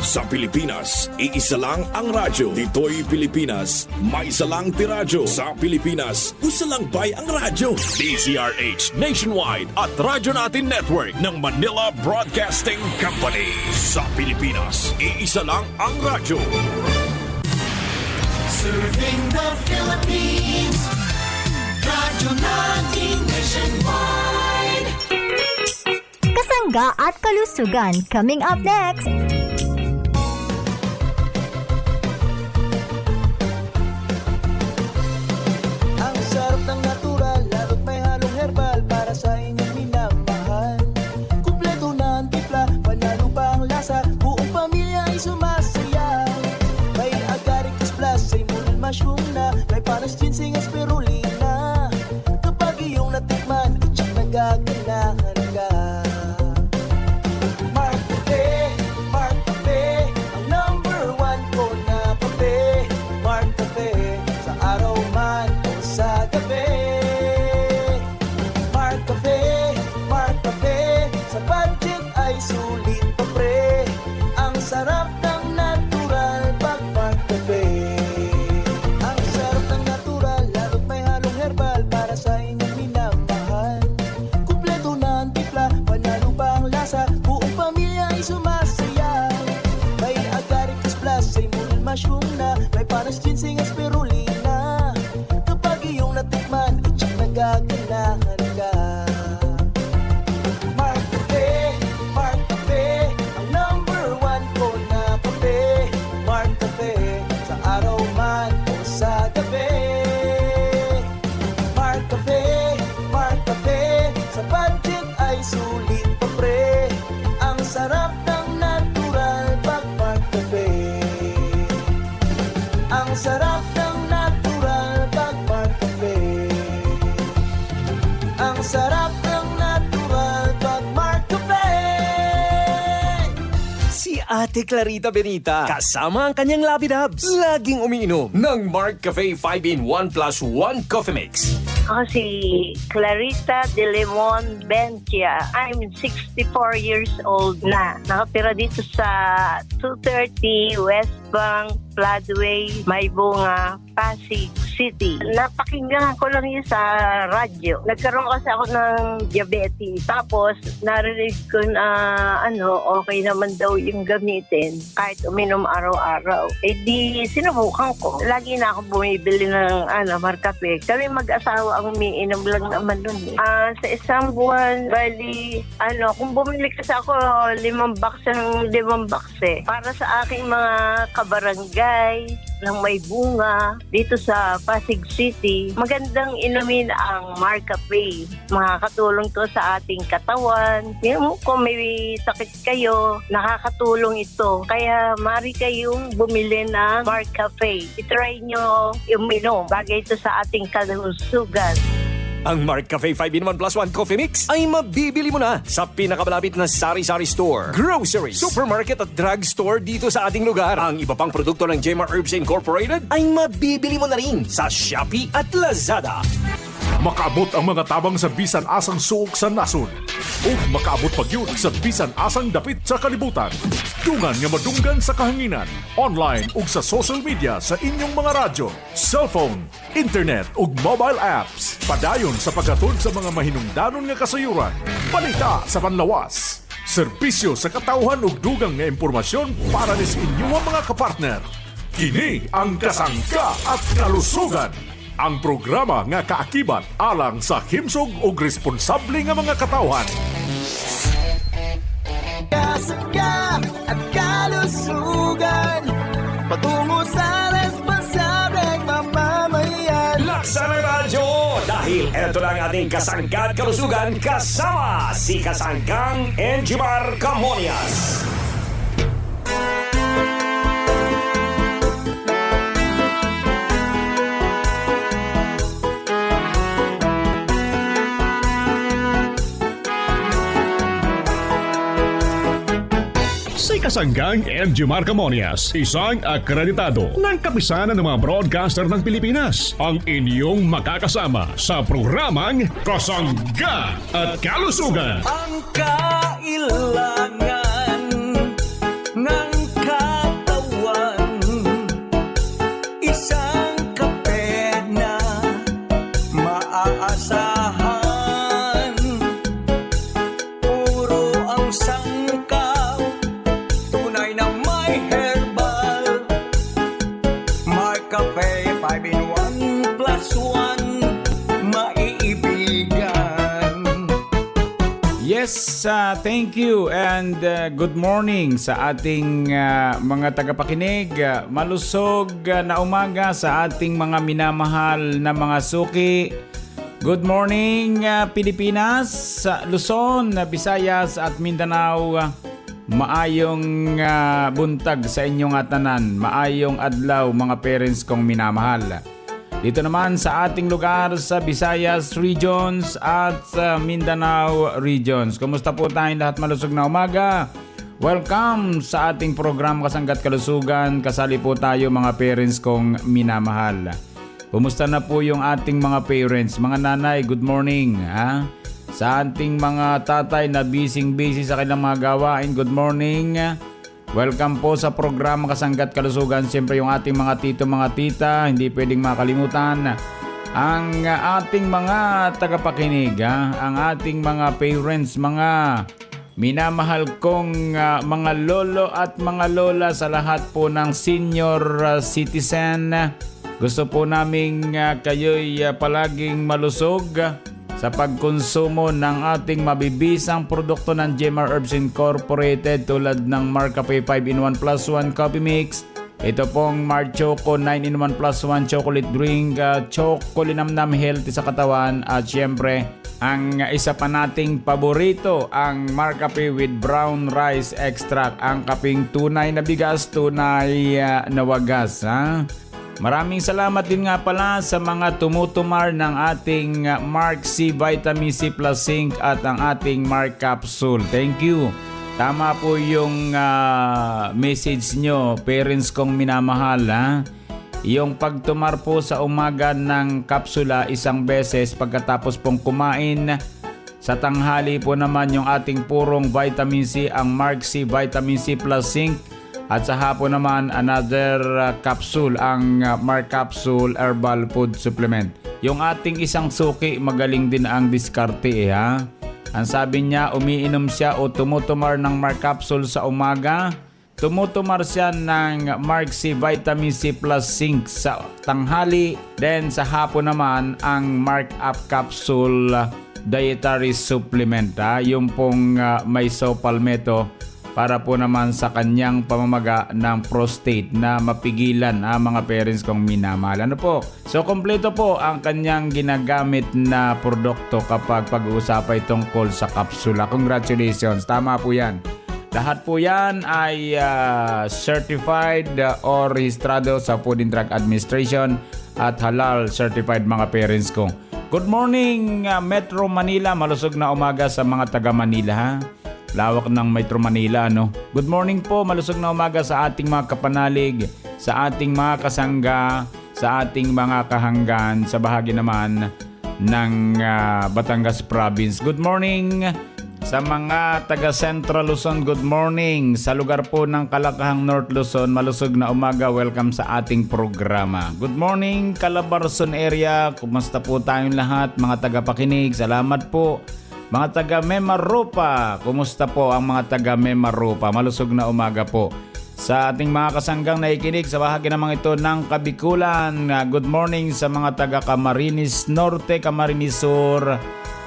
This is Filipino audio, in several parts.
Sa Pilipinas, iisa lang ang radyo. Dito'y Pilipinas, may isa lang tiradyo. Sa Pilipinas, isa lang bay ang radyo. DZRH Nationwide at Radyo Natin Network ng Manila Broadcasting Company. Sa Pilipinas, iisa lang ang radyo. Serving the Philippines, Radyo Natin Nationwide. Kasangga at kalusugan coming up next. Ang sarap ng natural, lalo't may halong herbal para sa inyong minamahal. Kumpleto na ang timpla, panalo pa ang lasa, buong pamilya ay sumasaya. May agaricus plus, ay mulal mushroom na, may panas ginseng at spirulina. Kapag iyong natikman, itsak nagaganahan ka. Mark Cafe, ang number one ko na kape. Mark Cafe, sa araw man o sa gabi. Mark Cafe, sa budget ay sulit pa pre. Ang sarap ng natural pag Mark Cafe. Ang sarap ng natural, lalo't may halong herbal para sa inyong minamahal. Kumpleto na ang timpla, panalo pa ang lasa, buong pamilya ay sumasaya. May agaricus plus, ay mulal mushroom na, may panas ginseng at spirulina. Kapag iyong natikman, itsak nagaganahan ka. Mark Cafe, ang number one ko na kape. Mark Cafe, sa araw man o sa gabi. Mark Cafe, sa budget ay sulit pa pre. Ang sarap ng natural pag Mark Cafe. Ang sarap ng natural pag Mark Cafe. Ang sarap ng natural pag Mark Cafe. Si Ate Clarita Benita, kasama ang kanyang labidabs, laging umiinom ng Mark Cafe 5-in-1 plus 1 Coffee Mix. Ako si Clarita de Lemon Bentia. I'm 64 years old na. Nakatira dito sa 230 West Bank, Floodway, Maybunga, Pasig City. Napakinggan ko lang yun sa radyo. Nagkaroon kasi ako ng diabetes. Tapos, narinig ko na okay naman daw yung gamitin kahit uminom araw-araw. Eh di, sinubukan ko. Lagi na ako bumibili ng Marcafe. Kami mag-asawa ang umiinom lang naman nun eh. Sa isang buwan, bali, kung bumili kasi ako 5 box ng 5 box eh. Para sa aking mga kabarangay ng may bunga dito sa Pasig City, magandang inumin ang Marcafe. Makakatulong to sa ating katawan. Kung may sakit kayo, nakakatulong ito. Kaya mari kayong bumili ng Marcafe. I-try nyo uminom. Bagay ito sa ating kalusugan. Ang Mark Cafe 5-in-1 plus 1 Coffee Mix ay mabibili mo na sa pinakamalapit na sari-sari store, grocery, supermarket at drugstore dito sa ating lugar. Ang iba pang produkto ng Jemar Herbs Incorporated ay mabibili mo na rin sa Shopee at Lazada. Makaabot ang mga tabang sa bisan asang suok sa nasod. O makaabot pag yun sa bisan asang dapit sa kalibutan. Dungan nga madunggan sa kahanginan. Online ug sa social media sa inyong mga radyo, cellphone, internet ug mobile apps. Padayon sa paghatod sa mga mahinungdanon nga kasayuran. Balita sa panlawas. Serbisyo sa katawhan ug dugang nga impormasyon para ni sa inyong mga kapartner. Kini ang Kasangka at Kalusugan. Ang programa nga kaakibat alang sa himsog ug responsable nga mga katawhan. Kasangga at kalusugan, patungo sa responsableng mamamayan. Laksa ng radyo! Dahil eto lang ating Kasangka at Kalusugan kasama si Kasangkang Enjimar Camonias. Si Kasanggang Enjimar Camonias, isang akreditado ng kapisanan ng mga broadcaster ng Pilipinas, ang inyong makakasama sa programang Kasangga at Kalusugan. Ang kailangan ng thank you and good morning sa ating mga tagapakinig. Malusog na umaga sa ating mga minamahal na mga suki. Good morning Pilipinas, Luzon, Visayas at Mindanao. Maayong buntag sa inyong atanan. Maayong adlaw mga parents kong minamahal. Dito naman sa ating lugar sa Visayas Regions at sa Mindanao Regions. Kumusta po tayong lahat? Malusog na umaga. Welcome sa ating program Kasanggat Kalusugan. Kasali po tayo mga parents kong minamahal. Kumusta na po yung ating mga parents? Mga nanay, good morning. Ha? Sa ating mga tatay na busy sa kanilang mga gawain, good morning. Welcome po sa programa Kasanggat Kalusugan. Siyempre yung ating mga tito, mga tita, hindi pwedeng makalimutan. Ang ating mga tagapakinig, ang ating mga parents, mga minamahal kong mga lolo at mga lola sa lahat po ng senior citizen. Gusto po naming kayo'y palaging malusog sa pagkonsumo ng ating mabibisang produkto ng Jemar Herbs Incorporated tulad ng Mar Cafe 5-in-1 plus 1 coffee mix. Ito pong Mar Choco 9-in-1 plus 1 chocolate drink, chocolinamnam healthy sa katawan at syempre ang isa pa nating paborito ang Mar Cafe with brown rice extract, ang kaping tunay na bigas, tunay na wagas. Maraming salamat din nga pala sa mga tumutumar ng ating Mark C Vitamin C Plus Zinc at ang ating Mark Capsule. Thank you. Tama po yung message nyo, parents kong minamahal. Yung pagtumar po sa umaga ng kapsula isang beses pagkatapos pong kumain. Sa tanghali po naman yung ating purong Vitamin C, ang Mark C Vitamin C Plus Zinc. At sa hapon naman, another capsule, ang Mark Capsule Herbal Food Supplement. Yung ating isang suki, magaling din ang diskarte Ang sabi niya, umiinom siya o tumutumar ng Mark Capsule sa umaga. Tumutumar siya ng Mark C Vitamin C Plus Zinc sa tanghali. Then sa hapon naman, ang Mark Up Capsule Dietary Supplement. Yung pong may saw palmetto para po naman sa kanyang pamamaga ng prostate na mapigilan mga parents kong minamahal. Ano po? So, kompleto po ang kanyang ginagamit na produkto kapag pag-uusapan tungkol sa kapsula. Congratulations! Tama po yan. Lahat po yan ay certified or rehistrado sa Food and Drug Administration at halal certified mga parents ko. Good morning Metro Manila. Malusog na umaga sa mga taga Manila Lawak ng Metro Manila, no? Good morning po, malusog na umaga sa ating mga kapanalig, sa ating mga kasangga, sa ating mga kahanggan, sa bahagi naman ng Batangas Province. Good morning sa mga taga Central Luzon, good morning. Sa lugar po ng Kalakahang North Luzon, malusog na umaga, welcome sa ating programa. Good morning Calabarzon area, kumusta po tayong lahat mga tagapakinig, salamat po. Mga taga Memaropa, kumusta po ang mga taga Memaropa? Malusog na umaga po. Sa ating mga kasanggang naikinig sa bahagi naman ito ng Kabikulan, good morning sa mga taga Camarines Norte, Camarines Sur,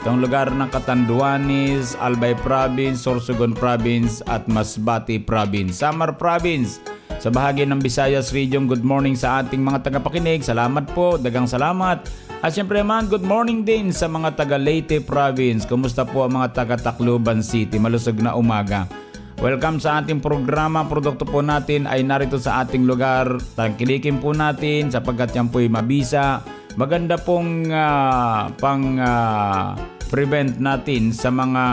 itong lugar ng Catanduanes, Albay Province, Sorsogon Province at Masbate Province. Samar Province, sa bahagi ng Visayas Region, good morning sa ating mga tagapakinig. Salamat po, dagang salamat. At syempre man, good morning din sa mga taga Leyte Province. Kumusta po ang mga taga Tacloban City? Malusog na umaga. Welcome sa ating programa. Produkto po natin ay narito sa ating lugar. Tangkilikin po natin sapagkat yan po'y mabisa. Maganda pong prevent natin sa mga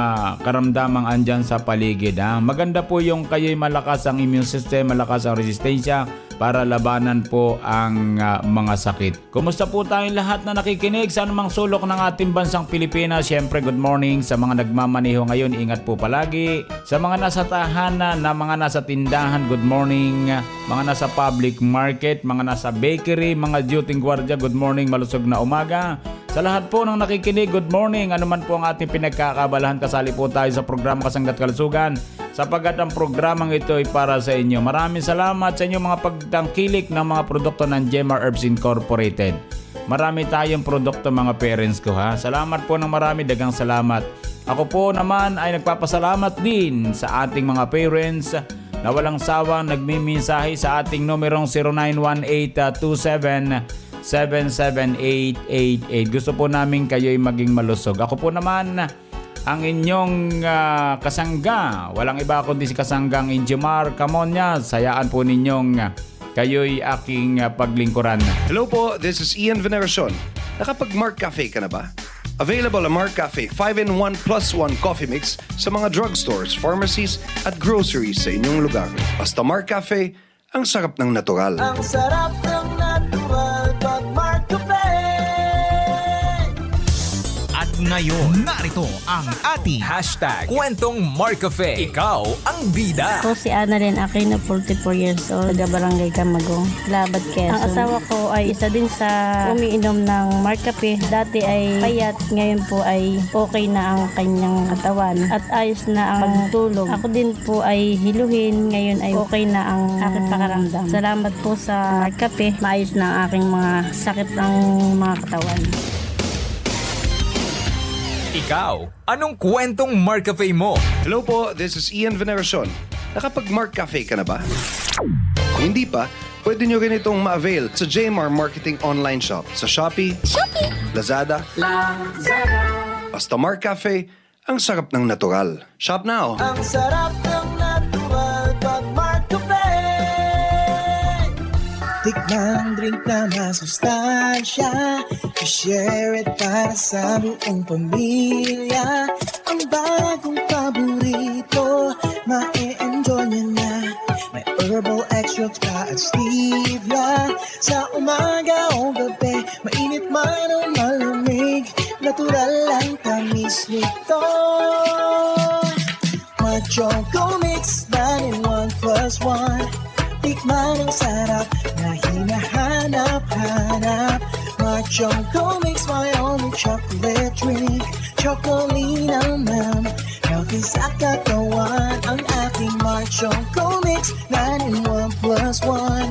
karamdamang andyan sa paligid. Maganda po yung kayo'y malakas ang immune system, malakas ang resistensya para labanan po ang mga sakit. Kumusta po tayong lahat na nakikinig sa anumang sulok ng ating bansang Pilipinas? Siyempre, good morning sa mga nagmamaneho ngayon. Ingat po palagi. Sa mga nasa tahanan, na mga nasa tindahan, good morning. Mga nasa public market, mga nasa bakery, mga duty guardia, good morning, malusog na umaga. Sa lahat po ng nakikinig, good morning. Ano man po ang ating pinagkakabalahan, kasali po tayo sa programa Kasanggat Kalusugan sapagkat ang programang ito ay para sa inyo. Maraming salamat sa inyo mga pagtangkilik ng mga produkto ng Jemar Herbs Incorporated. marami tayong produkto mga parents ko ha. Salamat po ng marami, dagang salamat. Ako po naman ay nagpapasalamat din sa ating mga parents na walang sawang nagmimensahe sa ating numerong 0918-27-77888. Gusto po namin kayo'y maging malusog. Ako po naman ang inyong kasangga. Walang iba kundi si kasanggang Injimar Camonias. Sayaan po ninyong kayo'y aking paglingkuran. Hello po, this is Ian Veneracion. Nakapag-Mark Cafe ka na ba? Available ang Mark Cafe 5-in-1 plus 1 coffee mix sa mga drugstores, pharmacies at groceries sa inyong lugar. Basta Mark Cafe, ang sarap ng natural. Ang sarap ng natural pag Mark Cafe. At ngayon, narito ang ating #Kwentong Marcafe. Ikaw ang bida. Ako si Annalyn Aquino, 44 years old, taga Barangay Camagong, Labad, Quezon. Ang asawa ko ay isa din sa umiinom ng Marcafe. Dati ay payat, ngayon po ay okay na ang kanyang katawan at ayos na ang pagtulog. Ako din po ay hiluhin, ngayon ay okay na ang aking pakaramdam. Salamat po sa Marcafe, maayos na ang aking mga sakit ng mga katawan. Ikaw, anong kwentong Marcafe mo? Hello po, this is Ian Veneracion. Nakapag-Mark Cafe ka na ba? Kung hindi pa, pwede nyo rin itong ma-avail sa JMR Marketing Online Shop sa Shopee, Lazada, basta Mark Cafe, ang sarap ng natural. Shop now! Ang sarap ng natural pag Mark Cafe. Tikman drink na masustansya, i-share it para sa buong pamilya. Ang bagong paborito, ma-e-enjoy nyo na. May herbal extract pa at stevia. Sa umaga o gabi, mainit man o malamig, natural lang tamis nito. Choco Mix, 9-in-1 plus 1. Tikman ang sarap na hinahanap-hanap. My Choco Mix, my only chocolate drink. Chocolina ma'am, healthy sa katawan. Ang aking My Choco Mix, 9-in-1 plus 1.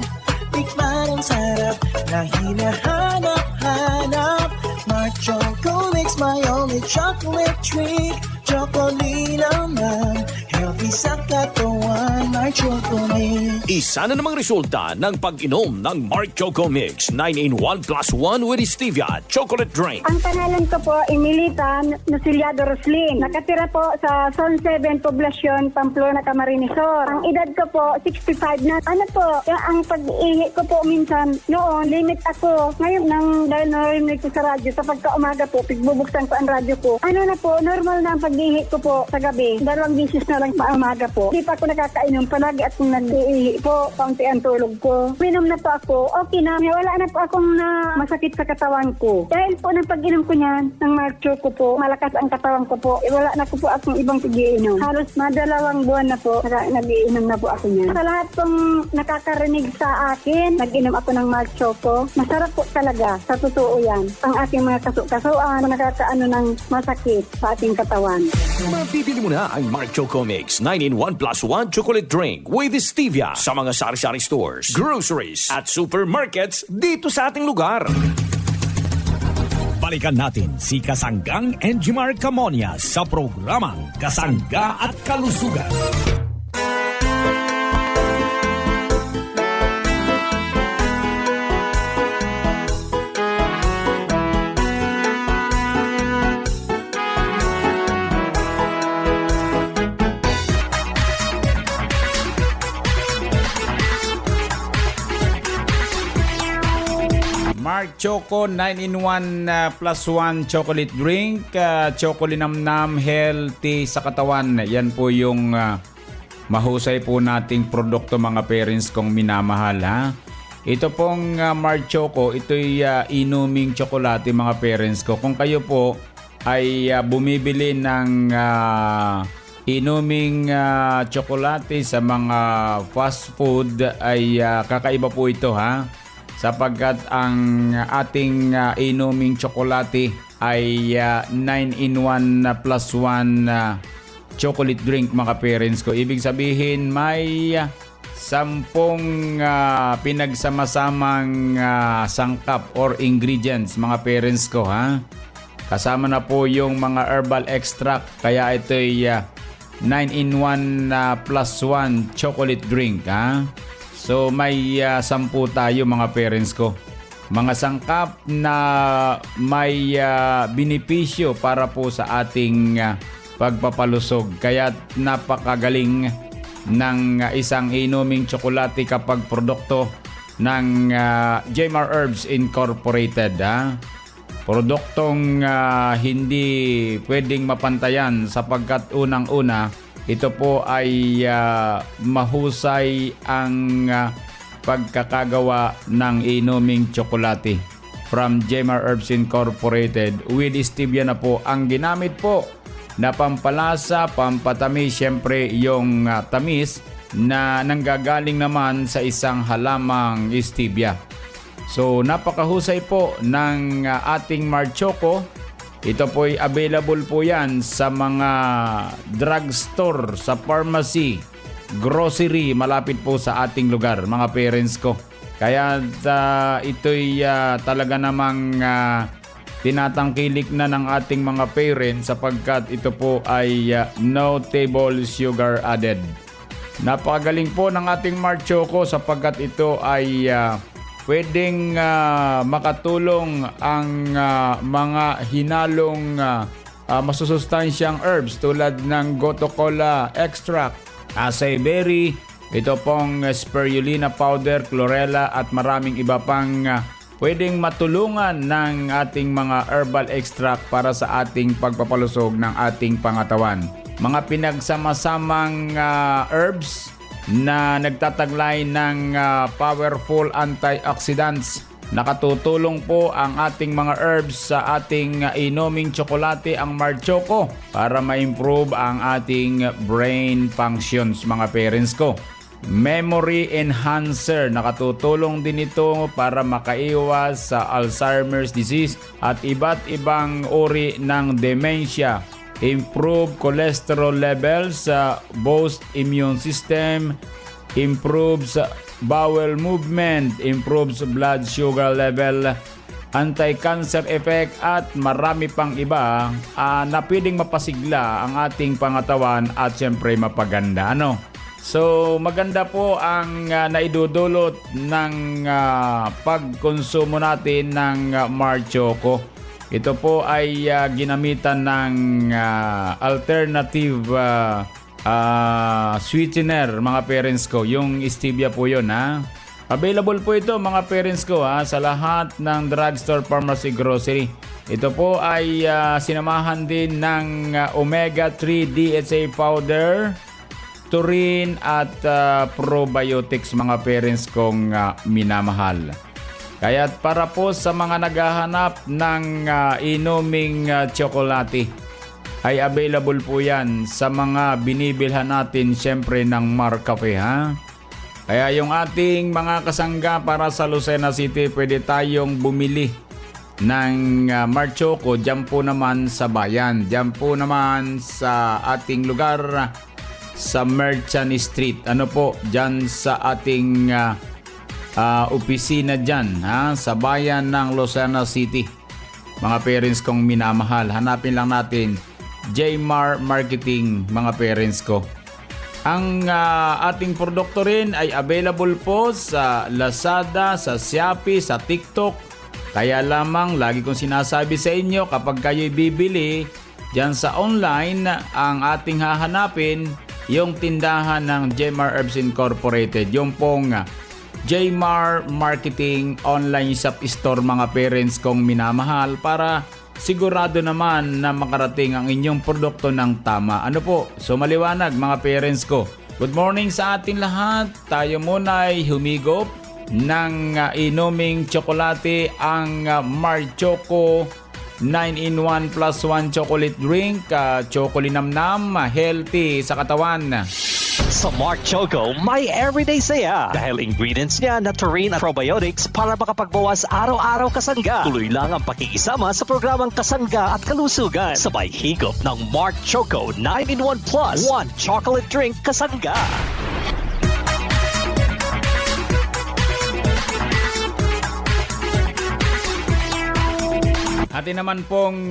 Tikman ang sarap na hinahanap-hanap. My Choco Mix, my only chocolate drink. Chocolina ma'am, healthy sa katawan. My Choco Mix. Isa na namang resulta ng pag-inom ng Mark Choco Mix 9-in-1 plus 1 with stevia chocolate drink. Ang pangalan ko po, Emilita Nusiliado Roslin. Nakatira po sa Zone 7, Poblacion, Pamplona, Camarines Sur. Ang edad ko po, 65 na. Ano po, ang pag-ihi ko po minsan, noon, limit ako. Ngayon, dahil narinig ko sa radyo, sa pagka-umaga po, pigbubuksan ko ang radyo ko. Ano na po, normal na ang pag-ihi ko po sa gabi. 2 bisis na lang pa umaga po. Hindi pa ako nakakainom. Palagi akong nag-ihi po, kaunti ang tulog ko. Minom na po ako, okay na. Wala na po akong masakit sa katawan ko. Dahil po ng pag-inom ko niyan, ng Mark Choco po, malakas ang katawan ko po. Wala na ko po akong ibang pag-iinom. Halos 2 buwan na po, nag-iinom na po ako niyan. Sa lahat pong nakakarinig sa akin, nag-inom ako ng Mark Choco. Masarap po talaga, sa totoo yan. Ang ating mga kasuan, nakakaano ng masakit sa ating katawan. Mabibili mo na ang Mark Choco Mix 9-in-1 plus 1 chocolate drink with stevia sa mga sari-sari stores, groceries at supermarkets dito sa ating lugar. Balikan natin si Kasanggang Enjimar Camonias sa programang Kasangga at Kalusugan. Mark Choco 9-in-1 plus 1 chocolate drink, Chocolinamnam, healthy sa katawan. Yan po yung mahusay po nating produkto mga parents kong minamahal ha. Ito pong Mark Choco, ito'y inuming tsokolate mga parents ko. Kung kayo po ay bumibili ng inuming tsokolate sa mga fast food ay kakaiba po ito ha. Sapagkat ang ating inuming tsokolate ay 9-in-1 plus 1 chocolate drink mga parents ko. Ibig sabihin may 10 pinagsamasamang sangkap or ingredients, mga parents ko, ha. Kasama na po yung mga herbal extract, kaya ito'y 9-in-1 plus 1 chocolate drink, ha. So may 10 tayo, mga parents ko. Mga sangkap na may benepisyo para po sa ating pagpapalusog. Kaya napakagaling ng isang inuming tsokolate kapag produkto ng Jmar Herbs Incorporated. Produktong hindi pwedeng mapantayan sapagkat unang-una ito po ay mahusay ang pagkakagawa ng inuming tsokolate from Jmar Herbs Incorporated with stevia na po ang ginamit po na pampalasa, pampatamis, syempre yung tamis na nanggagaling naman sa isang halamang stevia. So napakahusay po ng ating Marchoco. Ito po ay available po yan sa mga drugstore, sa pharmacy, grocery, malapit po sa ating lugar, mga parents ko. Kaya ito'y talaga namang tinatangkilik na ng ating mga parents sapagkat ito po ay no table sugar added. Napakagaling po ng ating Marchoco sapagkat ito ay pwedeng makatulong ang mga hinalong masusustansyang herbs tulad ng goto cola extract, acai berry, ito pong spirulina powder, chlorella at maraming iba pang pwedeng matulungan ng ating mga herbal extract para sa ating pagpapalusog ng ating pangatawan. Mga pinagsama-samang herbs na nagtataglay ng powerful antioxidants. Nakatutulong po ang ating mga herbs sa ating inuming tsokolate, ang Marchoco, para ma-improve ang ating brain functions, mga parents ko. Memory enhancer, nakatutulong din ito para makaiwas sa Alzheimer's disease at iba't ibang uri ng dementia. Improve cholesterol levels, boost immune system, improves bowel movement, improves blood sugar level, anti-cancer effect at marami pang iba na pwedeng mapasigla ang ating pangatawan at syempre mapaganda. So maganda po ang naidudulot ng pagkonsumo natin ng Marchoco. Ito po ay ginamitan ng alternative sweetener, mga parents ko. Yung stevia po yun, ha. Available po ito, mga parents ko, ha, sa lahat ng drugstore, pharmacy, grocery. Ito po ay sinamahan din ng omega-3 DHA powder, taurine at probiotics, mga parents kong minamahal. Kaya para po sa mga naghahanap ng inuming tsokolate, ay available po yan sa mga binibilhan natin syempre ng Marcafe, ha. Kaya yung ating mga kasangga para sa Lucena City, pwede tayong bumili ng Marchoco dyan po naman sa bayan, dyan po naman sa ating lugar sa Merchant Street. Ano po, dyan sa ating opisina dyan, ha, sa bayan ng Lucena City. Mga parents kong minamahal, hanapin lang natin Jmar Marketing, mga parents ko. Ang ating produkto rin ay available po sa Lazada, sa Shopee, sa TikTok. Kaya lamang lagi kong sinasabi sa inyo, kapag kayo'y bibili dyan sa online, ang ating hahanapin yung tindahan ng Jmar Herbs Incorporated, yung pong Jmar Marketing Online Shop Store, mga parents kong minamahal, para sigurado naman na makarating ang inyong produkto ng tama. Ano po? So maliwanag, mga parents ko. Good morning sa atin lahat. Tayo muna ay humigop ng inuming tsokolate, ang Marchoco 9-in-1 plus 1 chocolate drink, chocolinamnam, healthy sa katawan. Sa Marchoco, may everyday saya dahil ingredients niya na taurine at probiotics para makapagbawas araw-araw kasangga. Tuloy lang ang pakikisama sa programang Kasangga at Kalusugan. Sabay higop ng Marchoco 9-in-1 plus 1 chocolate drink kasangga. Atin naman pong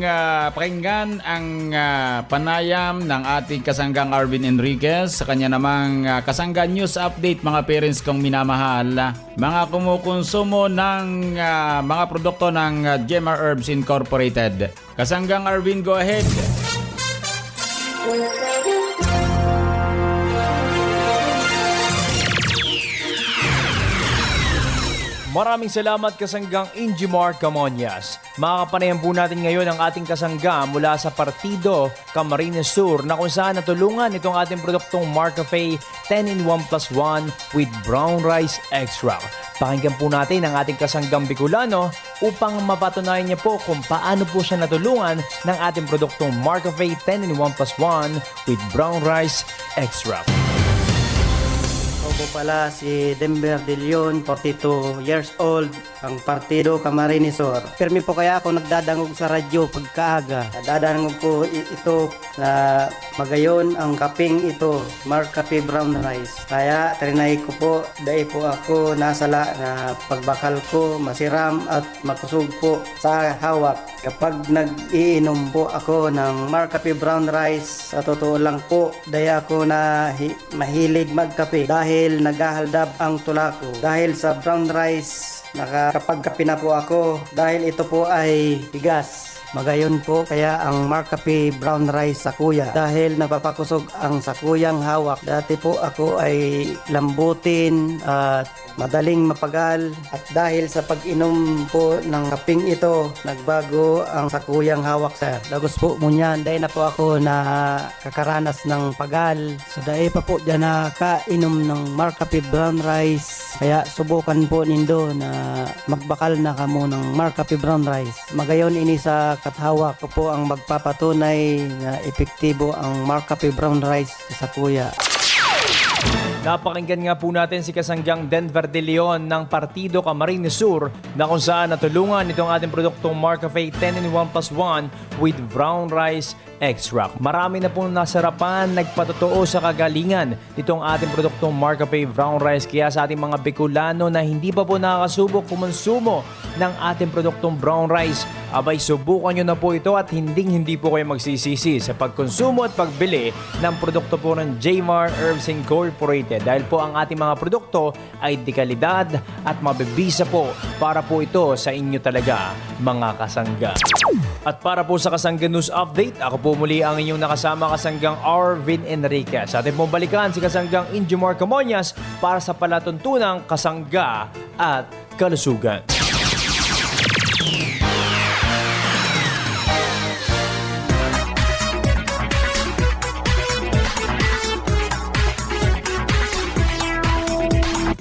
pakinggan ang panayam ng ating kasanggang Arvin Enriquez sa kanya namang kasangga news update, mga parents kong minamahal, mga kumukonsumo ng mga produkto ng Jemar Herbs Incorporated. Kasanggang Arvin, go ahead. Maraming salamat kasanggang Injimar Camonias. Makakapanayan po natin ngayon ang ating kasangga mula sa Partido Camarines Sur na kung saan natulungan itong ating produktong Marcafe 10-in-1 plus 1 with brown rice extract. Pakinggan po natin ang ating kasanggang Bicolano upang mapatunayan niya po kung paano po siya natulungan ng ating produktong Marcafe 10-in-1 plus 1 with brown rice extract. Ako po pala si Denver De Leon, 42 years old, ang Partido Camarines Sur. Permi po kaya ako nagdadangog sa radyo pagkaaga. Dadangog po ito na magayon ang kaping ito, Marcafe Brown Rice. Kaya trinay ko po, dahil po ako nasala na pagbakal ko, masiram at makusog po sa hawak. Kapag nag-iinom po ako ng Marcafe Brown Rice, sa totoo lang po, dahil ako na mahilig magkape dahil naghahaldab ang tula ko. Dahil sa brown rice, nakakapagkape na po ako dahil ito po ay bigas. Magayon po kaya ang Marcafe Brown Rice sa kuya dahil napapakusog ang sakuyang hawak. Dati po ako ay lambutin at madaling mapagal at dahil sa pag-inom po ng kaping ito, nagbago ang sakuyang hawak sir. Dagos po mo niyan, dahil na po ako na kakaranas ng pagal. So dahil pa po dyan na kainom ng Marcafe Brown Rice. Kaya subukan po nindo na magbakal na kamo ng Marcafe Brown Rice. Magayon ini sa kathawak ko po ang magpapatunay na epektibo ang Marcafe Brown Rice sa kuya. Napakinggan nga po natin si kasanggang Denver De Leon ng Partido Camarines Sur na kung saan natulungan itong ating produktong Marcafe 10-in-1 plus 1 with brown rice extract. Marami na pong nasarapan, nagpatotoo sa kagalingan itong ating produktong Marcafe Brown Rice. Kaya sa ating mga Bicolano na hindi pa po nakakasubok kumonsumo ng ating produktong brown rice, abay subukan nyo na po ito at hindi po kayo magsisisi sa pagkonsumo at pagbili ng produkto po ng Jemar Herbs Incorporated dahil po ang ating mga produkto ay de kalidad at mabibisa po para po ito sa inyo talaga mga kasangga. At para po sa Kasangga News Update, ako po muli ang inyong nakasama kasanggang Arvin Enriquez. Sa ating pong balikan si kasanggang Injimar Camonias para sa palatuntunang kasangga at kalusugan.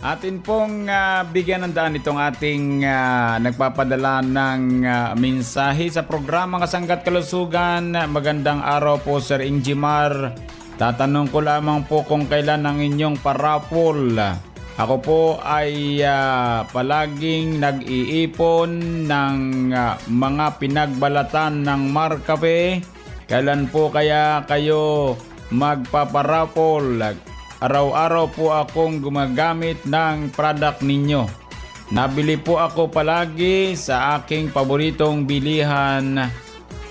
Atin pong bigyan ng daan itong ating nagpapadala ng mensahe sa programa Kasangga't Kalusugan. Magandang araw po Sir Injimar. Tatanong ko lamang po kung kailan ang inyong parapol. Ako po ay palaging nag-iipon ng mga pinagbalatan ng Marcafe. Kailan po kaya kayo magpaparapol? Araw-araw po akong gumagamit ng product ninyo. Nabili po ako palagi sa aking paboritong bilihan.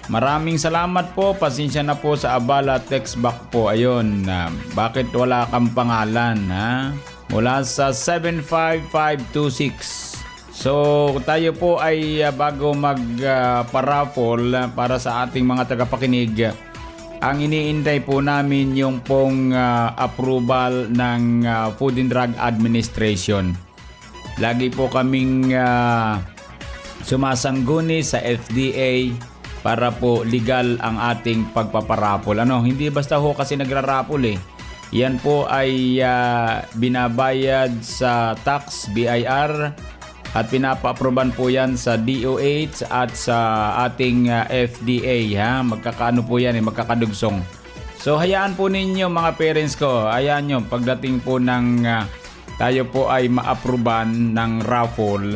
Maraming salamat po. Pasensya na po sa abala, text back po. Ayun, bakit wala kang pangalan? Ha? Mula sa 75526. So tayo po ay bago magparapol para sa ating mga tagapakinig. Ang iniintay po namin yung pong approval ng Food and Drug Administration. Lagi po kaming sumasangguni sa FDA para po legal ang ating pagpaparapol. Hindi basta ho kasi nagrarapol eh. Yan po ay binabayad sa tax, BIR, at pinapa-aproban po yan sa DOH at sa ating FDA. Magkakaano po yan, magkakadugsong. So hayaan po ninyo mga parents ko, hayaan nyo pagdating po ng tayo po ay ma-aproban ng raffle,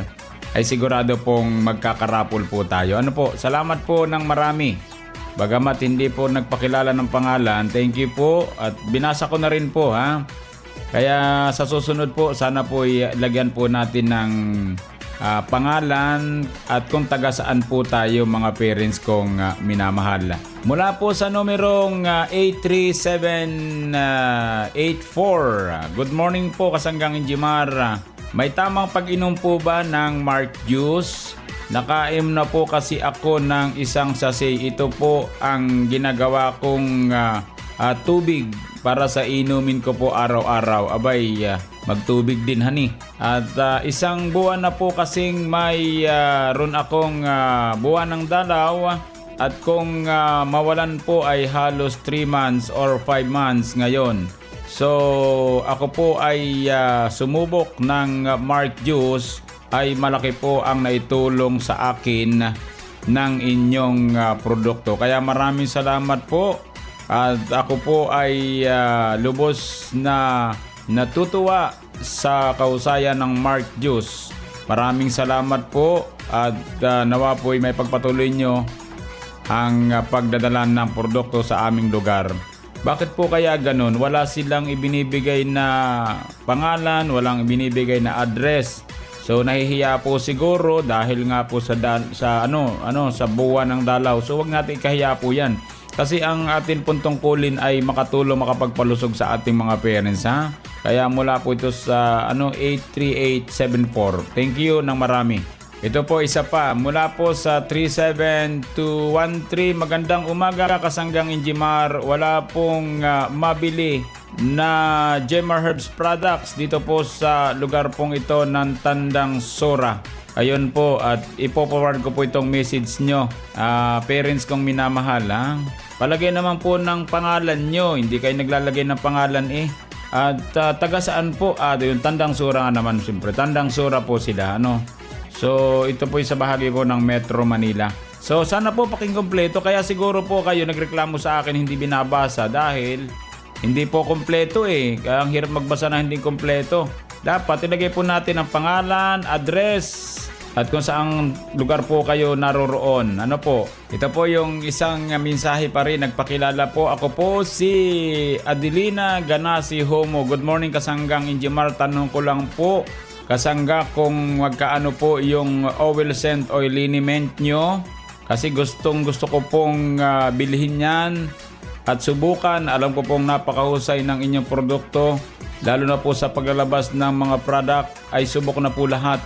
ay sigurado pong magkakarapol po tayo. Salamat po ng marami. Bagamat hindi po nagpakilala ng pangalan, thank you po at binasa ko na rin po Kaya sa susunod po, sana po ilagyan po natin ng pangalan at kung taga saan po tayo mga parents kong minamahal. Mula po sa numerong 83784. Good morning po Kasanggang Injimar. May tamang pag-inom po ba ng Mark Juice? Nakaim na po kasi ako ng isang sachet. Ito po ang ginagawa kong tubig para sa inumin ko po araw-araw. Abay, magtubig din hani. At isang buwan na po kasing may ron akong buwan ng dalaw. At kung mawalan po ay halos 3 months or 5 months ngayon. So ako po ay sumubok ng Mark Juice. Ay malaki po ang naitulong sa akin ng inyong produkto. Kaya maraming salamat po. At ako po ay lubos na natutuwa sa kausayan ng Mark Juice. Maraming salamat po at nawa po ay may pagpatuloy nyo ang pagdadala ng produkto sa aming lugar. Bakit po kaya ganun? Wala silang ibinibigay na pangalan, walang ibinibigay na address. So nahihiya po siguro dahil nga po sa buwan ng dalaw. So wag natin ikahiya po 'yan. Kasi ang atin pong tungkulin ay makatulong, makapagpalusog sa ating mga parents, ha? Kaya mula po ito sa 83874. Thank you ng marami. Ito po isa pa mula po sa 37213. Magandang umaga Kasanggang Injimar. Wala pong mabili na Jemar Herbs products dito po sa lugar pong ito ng Tandang Sora. Ayun po, at ipo-forward ko po itong message nyo. Parents kong minamahal, ha? Palagay naman po ng pangalan nyo. Hindi kayo naglalagay ng pangalan eh. At taga saan po? Yung Tandang Sora nga naman, siyempre. Tandang Sora po sila, ano? So ito po yung sa bahagi po ng Metro Manila. So sana po paking kompleto. Kaya siguro po kayo nagreklamo sa akin hindi binabasa dahil hindi po kompleto eh. Kaya ang hirap magbasa na hindi kompleto. Dapat ilagay po natin ang pangalan, address, at kung saang lugar po kayo naroroon. Ano po? Ito po yung isang mensahe pa rin. Nagpakilala po. Ako po si Adelina Ganasi Homo. Good morning Kasanggang Injimar. Tanong ko lang po, Kasangga, kung magkaano po yung oil scent oil liniment nyo. Kasi gusto ko pong bilhin yan at subukan. Alam ko pong napakahusay ng inyong produkto. Lalo na po sa paglalabas ng mga product ay subok na po lahat.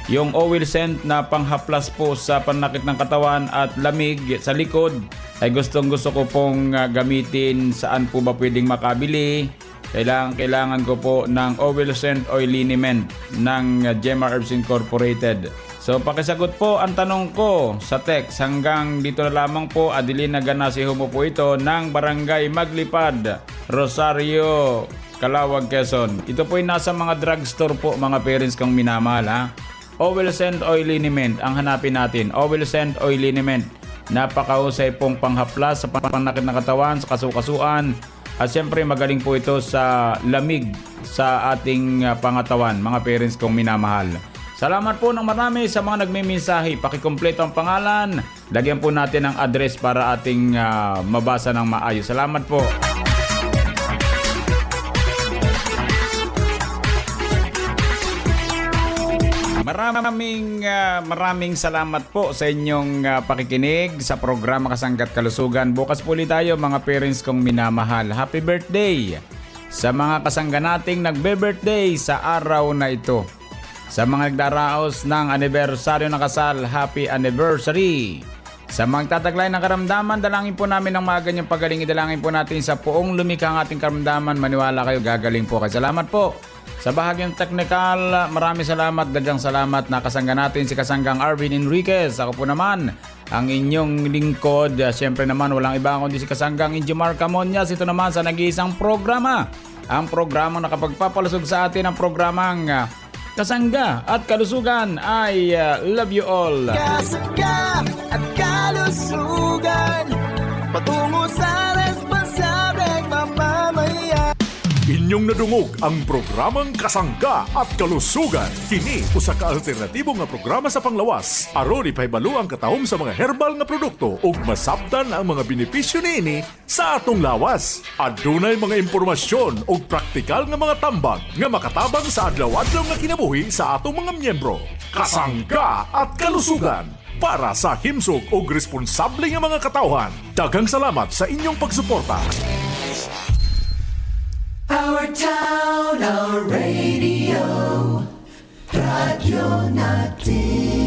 Yung oil scent na panghaplas po sa panakit ng katawan at lamig sa likod ay gustong ko pong gamitin. Saan po ba pwedeng makabili? Kailangan ko po ng oil scent oil liniment ng Jemar Herbs Incorporated. So pakisagot po ang tanong ko sa text. Hanggang dito na lamang po. Adelina Ganasi Homo po ito ng Barangay Maglipad, Rosario, Calawag, Quezon. Ito po ay nasa mga drugstore po mga parents kong minamahal, ha? Oil scent oil liniment ang hanapin natin. Oil scent oil liniment. Napakahusay pong panghaplas sa panakit ng katawan, sa kasukasuan. At siyempre magaling po ito sa lamig sa ating pangatawan, mga parents kong minamahal. Salamat po ng marami sa mga nagmimensahe. Pakikumpleto ang pangalan. Lagyan po natin ang address para ating mabasa ng maayos. Salamat po. Maraming salamat po sa inyong pakikinig sa programa Kasangga't Kalusugan. Bukas po ulit tayo mga parents kong minamahal. Happy birthday sa mga kasangga nating nagbe-birthday sa araw na ito. Sa mga nagdaraos ng anibersaryo ng kasal, happy anniversary. Sa mga tataglay ng karamdaman, dalangin po namin ng mga ganyang pagaling. Idalangin po natin sa poong lumikha ang ating karamdaman. Maniwala kayo, gagaling po kayo. Salamat po. Sa bahagyang technical, maraming salamat, dadyang salamat na kasangga natin si Kasanggang Arvin Enriquez. Ako po naman, ang inyong lingkod. Siyempre naman, walang iba kundi si Kasanggang Injimar Camonias. Ito naman sa nag-iisang programa. Ang programang nakapagpapalusog sa atin, ang programang Kasangga at Kalusugan. I love you all. Kasangga at Kalusugan, patungo sa responsableng mamamayan. Inyong nadungog ang programang Kasangga at Kalusugan. Kini usa ka alternatibo nga programa sa panglawas. Aron ipahibalo ang katahom sa mga herbal nga produkto ug masabtan ang mga benepisyo niini sa atong lawas. Adunay mga impormasyon ug praktikal nga mga tambag nga makatabang sa adlaw-adlaw nga kinabuhi sa atong mga miyembro. Kasangga at Kalusugan para sa himsog ug responsable nga mga katawhan. Daghang salamat sa inyong pagsuporta. Our town, our radio, Radyo Natin.